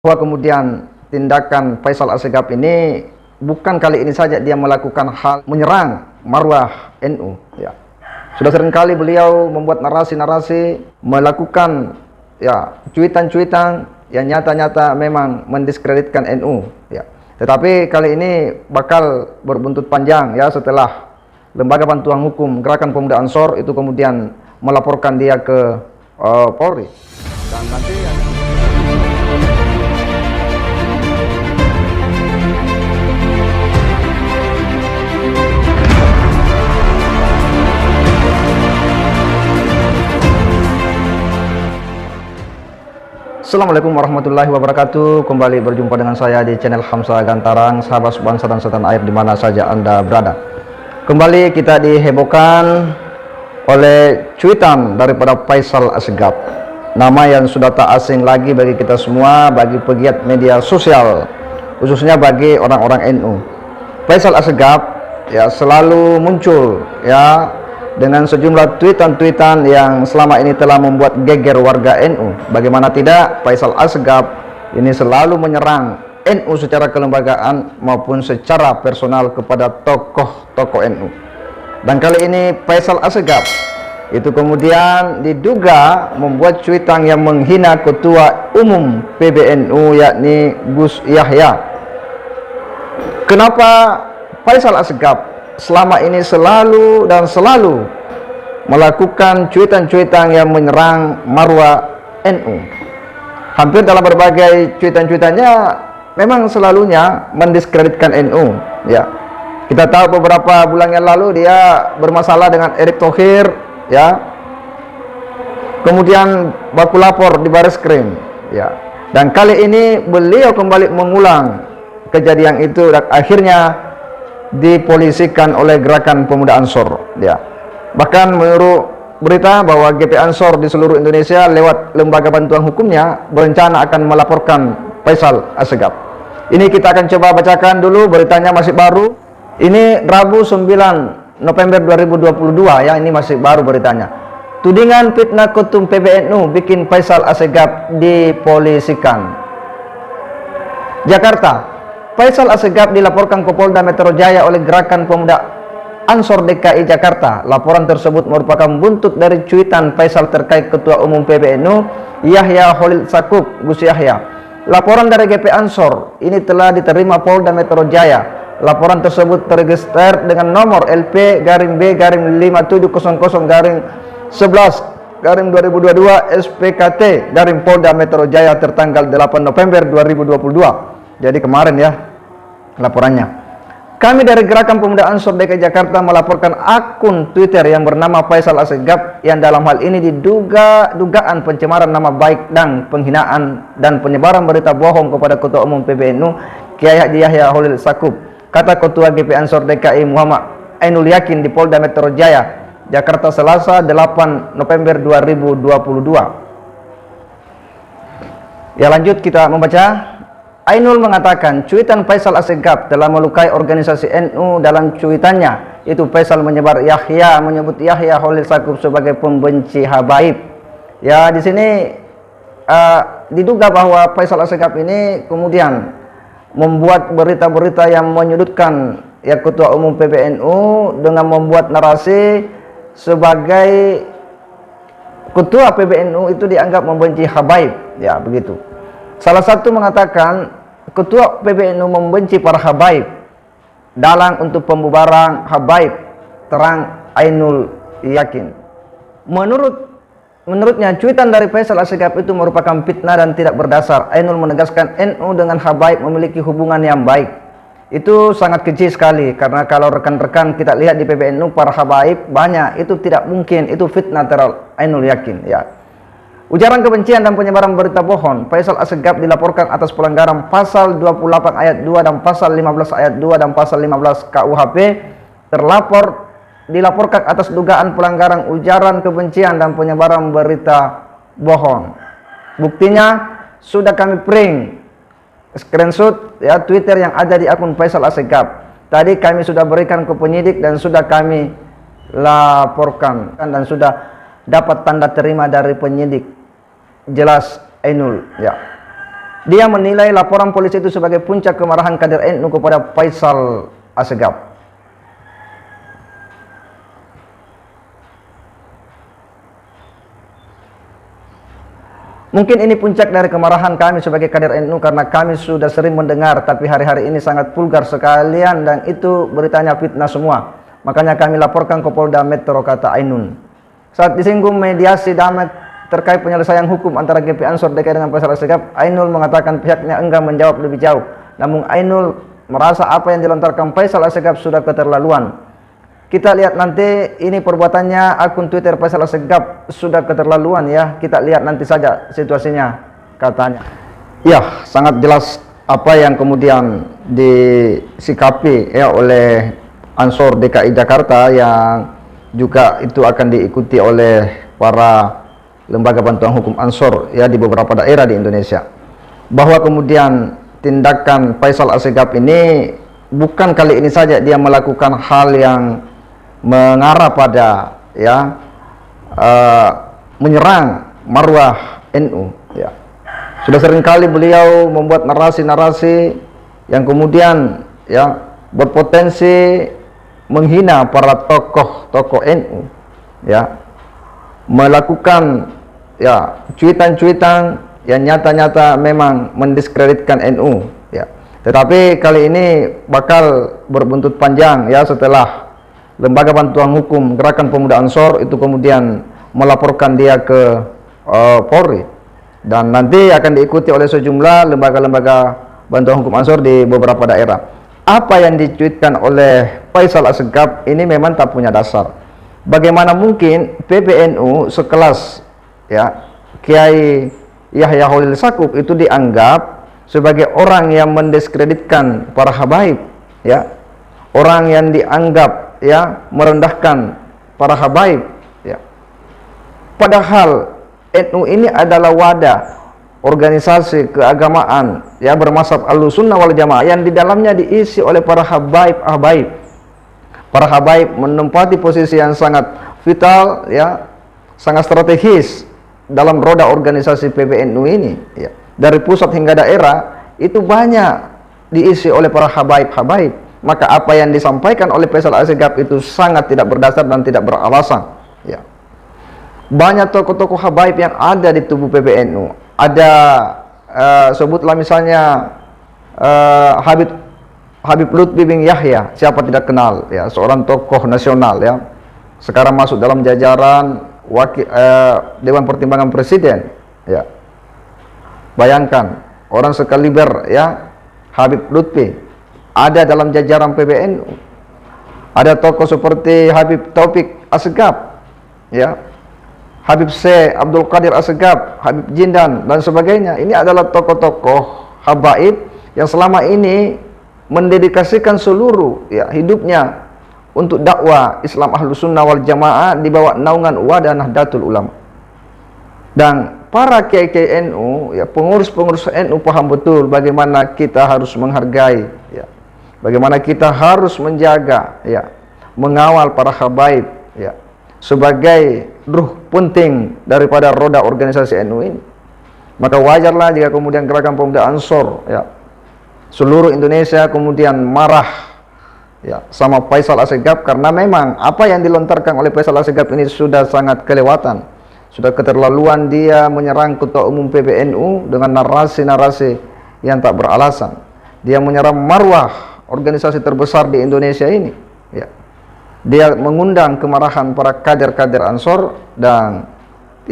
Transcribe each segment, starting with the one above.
bahwa kemudian tindakan Faisal Assegaf ini bukan kali ini saja dia melakukan hal menyerang marwah NU. Ya. Sudah seringkali beliau membuat narasi-narasi, melakukan cuitan-cuitan yang nyata-nyata memang mendiskreditkan NU. Ya. Tetapi kali ini bakal berbuntut panjang ya setelah Lembaga Bantuan Hukum Gerakan Pemuda Ansor itu kemudian melaporkan dia ke Polri. Dan nanti Assalamualaikum warahmatullahi wabarakatuh. Kembali berjumpa dengan saya di channel Hamzah Gantarang, sahabat bangsa dan setanah air di mana saja Anda berada. Kembali kita dihebohkan oleh cuitan daripada Faisal Assegaf, nama yang sudah tak asing lagi bagi kita semua, bagi pegiat media sosial, khususnya bagi orang-orang NU. Faisal Assegaf ya selalu muncul ya dengan sejumlah tweetan-tweetan yang selama ini telah membuat geger warga NU. Bagaimana tidak, Faisal Assegaf ini selalu menyerang NU secara kelembagaan maupun secara personal kepada tokoh-tokoh NU. Dan kali ini Faisal Assegaf itu kemudian diduga membuat cuitan yang menghina Ketua Umum PBNU yakni Gus Yahya. Kenapa Faisal Assegaf selama ini selalu melakukan cuitan-cuitan yang menyerang marwah NU? Hampir dalam berbagai cuitan-cuitannya memang selalunya mendiskreditkan NU. Ya, kita tahu beberapa bulan yang lalu dia bermasalah dengan Erick Thohir, ya. Kemudian baku lapor di Bareskrim, ya. Dan kali ini beliau kembali mengulang kejadian itu dan akhirnya dipolisikan oleh Gerakan Pemuda Ansor. Ya. Bahkan menurut berita bahwa GP Ansor di seluruh Indonesia lewat lembaga bantuan hukumnya berencana akan melaporkan Faisal Assegaf. Ini kita akan coba bacakan dulu, beritanya masih baru. Ini Rabu 9 November 2022 ya, ini masih baru beritanya. Tudingan fitnah Ketum PBNU bikin Faisal Assegaf dipolisikan. Jakarta. Faisal Assegaf dilaporkan ke Polda Metro Jaya oleh Gerakan Pemuda Ansor DKI Jakarta. Laporan tersebut merupakan buntut dari cuitan Faisal terkait Ketua Umum PBNU Yahya Holil Stakuf Gus Yahya. Laporan dari GP Ansor ini telah diterima Polda Metro Jaya. Laporan tersebut terregister dengan nomor LP-B-57-11-2022 SPKT garing Polda Metro Jaya tertanggal 8 November 2022. Jadi kemarin ya laporannya. Kami dari Gerakan Pemuda Ansor DKI Jakarta melaporkan akun Twitter yang bernama Faisal Assegaf yang dalam hal ini dugaan pencemaran nama baik dan penghinaan dan penyebaran berita bohong kepada Ketua Umum PBNU Kiai Haji Yahya Holil Stakuf, kata Ketua GP Ansor DKI Muhammad Ainul Yakin di Polda Metro Jaya, Jakarta Selasa 8 November 2022. Ya, lanjut kita membaca. Ainul mengatakan cuitan Faisal Assegaf telah melukai organisasi NU. Dalam cuitannya itu Faisal menyebut Yahya Holil Stakuf sebagai pembenci habaib. Ya, di sini diduga bahwa Faisal Assegaf ini kemudian membuat berita-berita yang menyudutkan ya Ketua Umum PBNU dengan membuat narasi sebagai Ketua PBNU itu dianggap membenci habaib. Ya, begitu. Salah satu mengatakan Ketua PBNU membenci para habaib, dalang untuk pembubaran habaib, terang Ainul Yakin. Menurutnya cuitan dari Faisal Assegaf itu merupakan fitnah dan tidak berdasar. Ainul menegaskan NU dengan habaib memiliki hubungan yang baik. Itu sangat keji sekali, karena kalau rekan-rekan kita lihat di PBNU para habaib banyak, itu tidak mungkin, itu fitnah terhadap Ainul Yakin. Ya. Ujaran kebencian dan penyebaran berita bohong. Faisal Assegaf dilaporkan atas pelanggaran pasal 28 ayat 2 dan pasal 15 ayat 2 dan pasal 15 KUHP. Terlapor dilaporkan atas dugaan pelanggaran ujaran kebencian dan penyebaran berita bohong. Buktinya sudah kami print screenshot ya Twitter yang ada di akun Faisal Assegaf. Tadi kami sudah berikan ke penyidik dan sudah kami laporkan dan sudah dapat tanda terima dari penyidik. Jelas Ainul ya. Dia menilai laporan polisi itu sebagai puncak kemarahan kader NU kepada Faisal Assegaf. Mungkin ini puncak dari kemarahan kami sebagai kader NU karena kami sudah sering mendengar, tapi hari-hari ini sangat vulgar sekalian dan itu beritanya fitnah semua. Makanya kami laporkan ke Polda Metro, kata Ainun. Saat disinggung mediasi damai terkait penyelesaian hukum antara GP Ansor DKI dengan Faisal Assegaf, Ainul mengatakan pihaknya enggan menjawab lebih jauh. Namun Ainul merasa apa yang dilontarkan Faisal Assegaf sudah keterlaluan. Kita lihat nanti, ini perbuatannya akun Twitter Faisal Assegaf sudah keterlaluan ya. Kita lihat nanti saja situasinya, katanya. Ya, sangat jelas apa yang kemudian disikapi ya oleh Ansor DKI Jakarta, yang juga itu akan diikuti oleh para lembaga bantuan hukum Ansor ya di beberapa daerah di Indonesia. Bahwa kemudian tindakan Faisal Assegaf ini bukan kali ini saja dia melakukan hal yang mengarah pada ya menyerang marwah NU ya. Sudah seringkali beliau membuat narasi-narasi yang kemudian ya berpotensi menghina para tokoh-tokoh NU ya, melakukan ya cuitan-cuitan yang nyata-nyata memang mendiskreditkan NU ya. Tetapi kali ini bakal berbuntut panjang ya, setelah Lembaga Bantuan Hukum Gerakan Pemuda Ansor itu kemudian melaporkan dia ke Polri, dan nanti akan diikuti oleh sejumlah lembaga-lembaga bantuan hukum Ansor di beberapa daerah. Apa yang dicuitkan oleh Faisal Assegaf ini memang tak punya dasar. Bagaimana mungkin PBNU sekelas ya Kiai Yahya Holil Saquf itu dianggap sebagai orang yang mendiskreditkan para habaib ya, orang yang dianggap ya merendahkan para habaib ya. Padahal NU ini adalah wadah organisasi keagamaan ya bermazhab Ahlussunnah wal Jamaah yang di dalamnya diisi oleh para habaib. Para habaib menempati posisi yang sangat vital ya, sangat strategis dalam roda organisasi PBNU ini ya. Dari pusat hingga daerah itu banyak diisi oleh para habaib. Maka apa yang disampaikan oleh Faisal Assegaf itu sangat tidak berdasar dan tidak beralasan ya. Banyak tokoh-tokoh habaib yang ada di tubuh PBNU. Ada sebutlah misalnya Habib Lutfi bin Yahya, siapa tidak kenal ya, seorang tokoh nasional ya, sekarang masuk dalam jajaran Dewan Pertimbangan Presiden ya. Bayangkan orang sekaliber ya Habib Lutfi ada dalam jajaran PBNU. Ada tokoh seperti Habib Taufik Assegaf ya, Habib Syekh Abdul Qadir Assegaf, Habib Jindan dan sebagainya. Ini adalah tokoh-tokoh habaib yang selama ini mendedikasikan seluruh ya hidupnya untuk dakwah Islam Ahlussunnah wal Jamaah di bawah naungan Wadah Nahdlatul Ulama. Dan para kiai-kiai NU ya, pengurus-pengurus NU paham betul bagaimana kita harus menghargai ya, bagaimana kita harus menjaga ya, mengawal para habaib ya, sebagai ruh penting daripada roda organisasi NU ini. Maka wajarlah jika kemudian Gerakan Pemuda Ansor ya, seluruh Indonesia kemudian marah ya sama Faisal Assegaf, karena memang apa yang dilontarkan oleh Faisal Assegaf ini sudah sangat kelewatan, sudah keterlaluan. Dia menyerang Ketua Umum PBNU dengan narasi-narasi yang tak beralasan. Dia menyerang marwah organisasi terbesar di Indonesia ini ya. Dia mengundang kemarahan para kader-kader Ansor, dan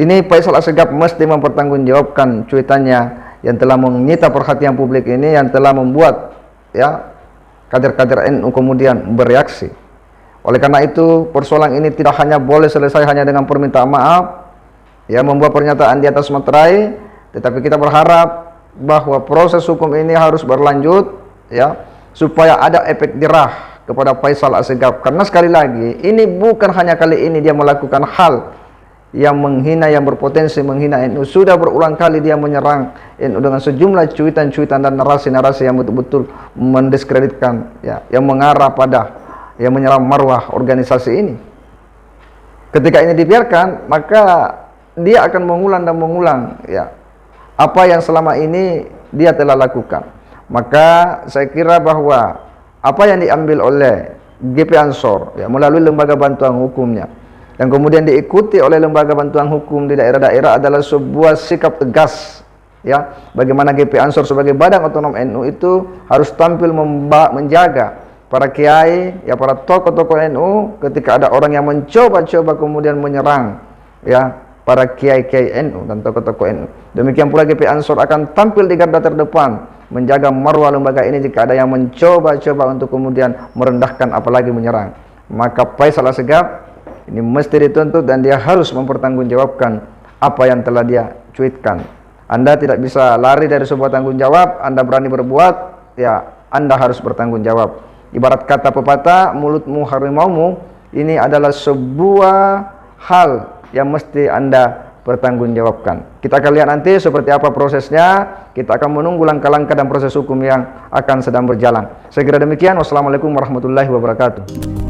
ini Faisal Assegaf mesti mempertanggungjawabkan cuitannya yang telah menyita perhatian publik ini, yang telah membuat ya kader-kader NU kemudian bereaksi. Oleh karena itu persoalan ini tidak hanya boleh selesai hanya dengan permintaan maaf ya, membuat pernyataan di atas materai, tetapi kita berharap bahwa proses hukum ini harus berlanjut ya, supaya ada efek jerah kepada Faisal Assegaf. Karena sekali lagi, ini bukan hanya kali ini dia melakukan hal yang menghina, yang berpotensi menghina NU. Sudah berulang kali dia menyerang NU dengan sejumlah cuitan-cuitan dan narasi-narasi yang betul-betul mendiskreditkan ya, yang mengarah pada yang menyerang marwah organisasi ini. Ketika ini dibiarkan, maka dia akan mengulang dan mengulang ya apa yang selama ini dia telah lakukan. Maka saya kira bahwa apa yang diambil oleh GP Ansor ya, melalui lembaga bantuan hukumnya yang kemudian diikuti oleh lembaga bantuan hukum di daerah-daerah adalah sebuah sikap tegas ya, bagaimana GP Ansor sebagai badan otonom NU itu harus tampil menjaga para kiai ya, para tokoh-tokoh NU ketika ada orang yang mencoba-coba kemudian menyerang ya para kiai-kiai NU dan tokoh-tokoh NU. Demikian pula GP Ansor akan tampil di garda terdepan menjaga marwah lembaga ini jika ada yang mencoba-coba untuk kemudian merendahkan apalagi menyerang. Maka Faisal Assegaf ini mesti dituntut dan dia harus mempertanggungjawabkan apa yang telah dia cuitkan. Anda tidak bisa lari dari sebuah tanggung jawab. Anda berani berbuat, ya Anda harus bertanggung jawab. Ibarat kata pepatah, mulutmu harimaumu, ini adalah sebuah hal yang mesti Anda pertanggungjawabkan. Kita akan lihat nanti seperti apa prosesnya. Kita akan menunggu langkah-langkah dan proses hukum yang akan sedang berjalan. Saya kira demikian. Wassalamualaikum warahmatullahi wabarakatuh.